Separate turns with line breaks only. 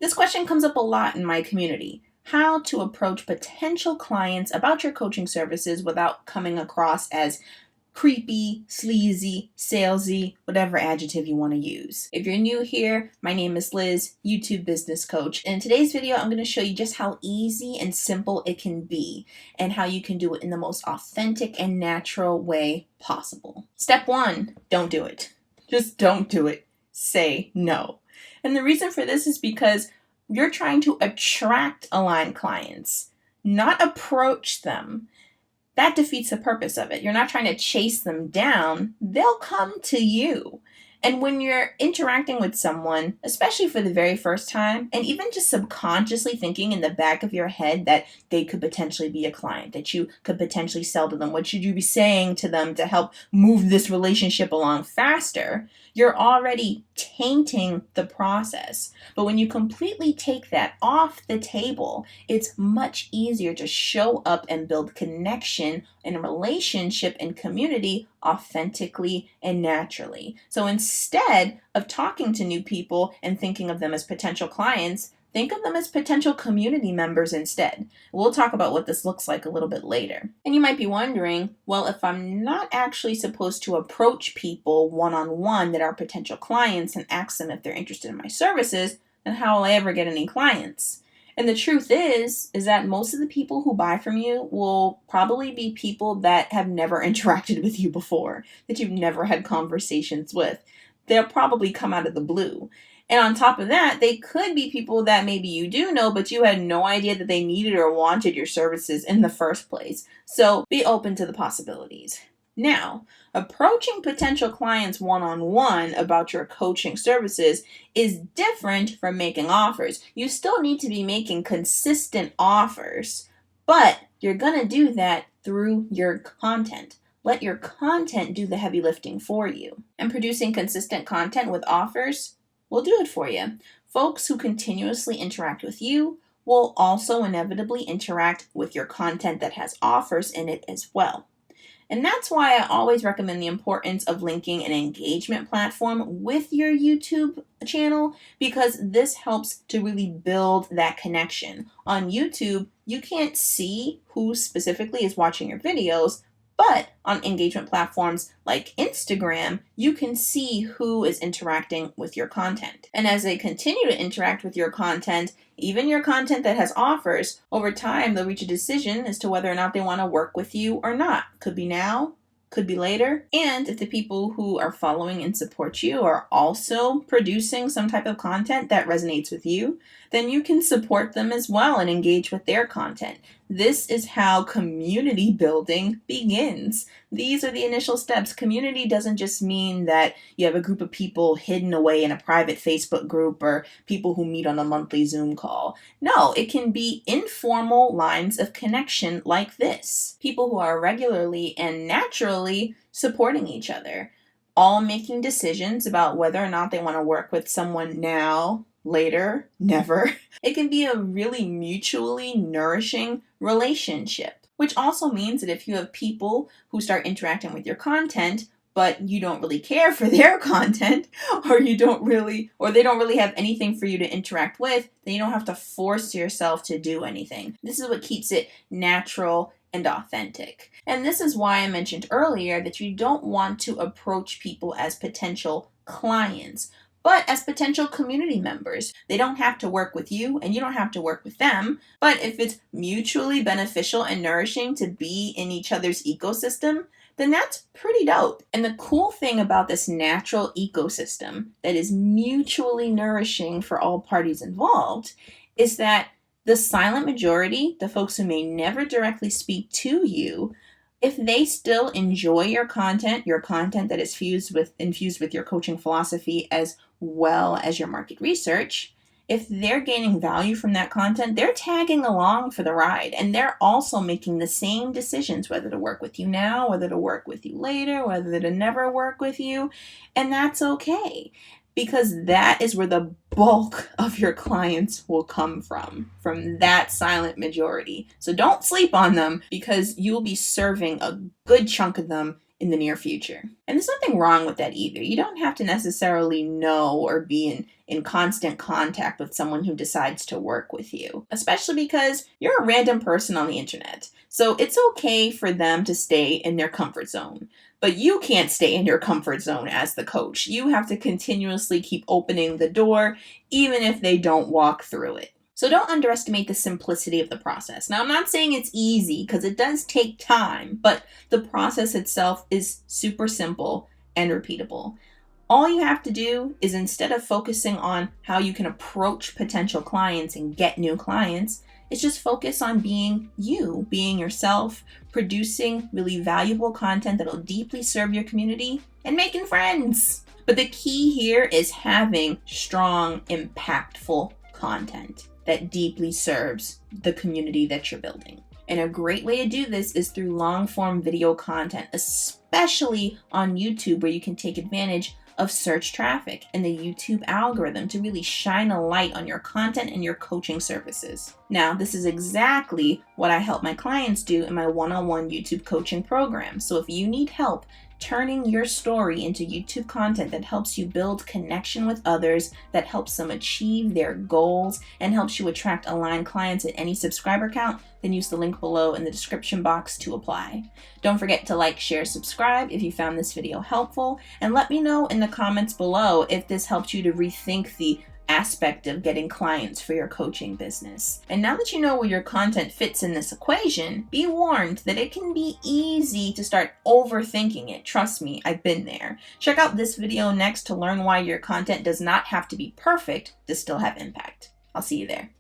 This question comes up a lot in my community. How to approach potential clients about your coaching services without coming across as creepy, sleazy, salesy, whatever adjective you want to use. If you're new here, my name is Liz, YouTube business coach. In today's video, I'm going to show you just how easy and simple it can be and how you can do it in the most authentic and natural way possible. Step 1, don't do it. Just don't do it. Say no. And the reason for this is because you're trying to attract aligned clients, not approach them. That defeats the purpose of it. You're not trying to chase them down. They'll come to you. And when you're interacting with someone, especially for the very first time, and even just subconsciously thinking in the back of your head that they could potentially be a client, that you could potentially sell to them, what should you be saying to them to help move this relationship along faster, you're already tainting the process. But when you completely take that off the table, it's much easier to show up and build connection in a relationship and community authentically and naturally. So instead of talking to new people and thinking of them as potential clients, think of them as potential community members instead. We'll talk about what this looks like a little bit later. And you might be wondering, well, if I'm not actually supposed to approach people one-on-one that are potential clients and ask them if they're interested in my services, then how will I ever get any clients? And the truth is that most of the people who buy from you will probably be people that have never interacted with you before, that you've never had conversations with. They'll probably come out of the blue. And on top of that, they could be people that maybe you do know, but you had no idea that they needed or wanted your services in the first place. So be open to the possibilities. Now, approaching potential clients one-on-one about your coaching services is different from making offers. You still need to be making consistent offers, but you're going to do that through your content. Let your content do the heavy lifting for you. And producing consistent content with offers will do it for you. Folks who continuously interact with you will also inevitably interact with your content that has offers in it as well. And that's why I always recommend the importance of linking an engagement platform with your YouTube channel, because this helps to really build that connection. On YouTube, you can't see who specifically is watching your videos, but on engagement platforms like Instagram, you can see who is interacting with your content. And as they continue to interact with your content, even your content that has offers, over time they'll reach a decision as to whether or not they want to work with you or not. Could be now, could be later. And if the people who are following and support you are also producing some type of content that resonates with you, then you can support them as well and engage with their content. This is how community building begins. These are the initial steps. Community doesn't just mean that you have a group of people hidden away in a private Facebook group or people who meet on a monthly Zoom call. No, it can be informal lines of connection like this. People who are regularly and naturally supporting each other, all making decisions about whether or not they want to work with someone now, later, never. It can be a really mutually nourishing relationship, which also means that if you have people who start interacting with your content, but you don't really care for their content, or they don't really have anything for you to interact with, then you don't have to force yourself to do anything. This is what keeps it natural and authentic. And this is why I mentioned earlier that you don't want to approach people as potential clients, but as potential community members. They don't have to work with you and you don't have to work with them. But if it's mutually beneficial and nourishing to be in each other's ecosystem, then that's pretty dope. And the cool thing about this natural ecosystem that is mutually nourishing for all parties involved is that the silent majority, the folks who may never directly speak to you, if they still enjoy your content that is infused with your coaching philosophy as well as your market research, if they're gaining value from that content, they're tagging along for the ride. And they're also making the same decisions, whether to work with you now, whether to work with you later, whether to never work with you. And that's okay, because that is where the bulk of your clients will come from that silent majority. So don't sleep on them, because you'll be serving a good chunk of them in the near future. And there's nothing wrong with that either. You don't have to necessarily know or be in constant contact with someone who decides to work with you, especially because you're a random person on the internet. So it's okay for them to stay in their comfort zone. But you can't stay in your comfort zone as the coach. You have to continuously keep opening the door, even if they don't walk through it. So don't underestimate the simplicity of the process. Now, I'm not saying it's easy because it does take time, but the process itself is super simple and repeatable. All you have to do is, instead of focusing on how you can approach potential clients and get new clients, is just focus on being you, being yourself, producing really valuable content that'll deeply serve your community, and making friends. But the key here is having strong, impactful content that deeply serves the community that you're building. And a great way to do this is through long-form video content, especially on YouTube, where you can take advantage of search traffic and the YouTube algorithm to really shine a light on your content and your coaching services. Now, this is exactly what I help my clients do in my one-on-one YouTube coaching program. So if you need help turning your story into YouTube content that helps you build connection with others, that helps them achieve their goals, and helps you attract aligned clients at any subscriber count, then use the link below in the description box to apply. Don't forget to like, share, subscribe if you found this video helpful, and let me know in the comments below if this helped you to rethink the aspect of getting clients for your coaching business. And now that you know where your content fits in this equation, be warned that it can be easy to start overthinking it. Trust me, I've been there. Check out this video next to learn why your content does not have to be perfect to still have impact. I'll see you there.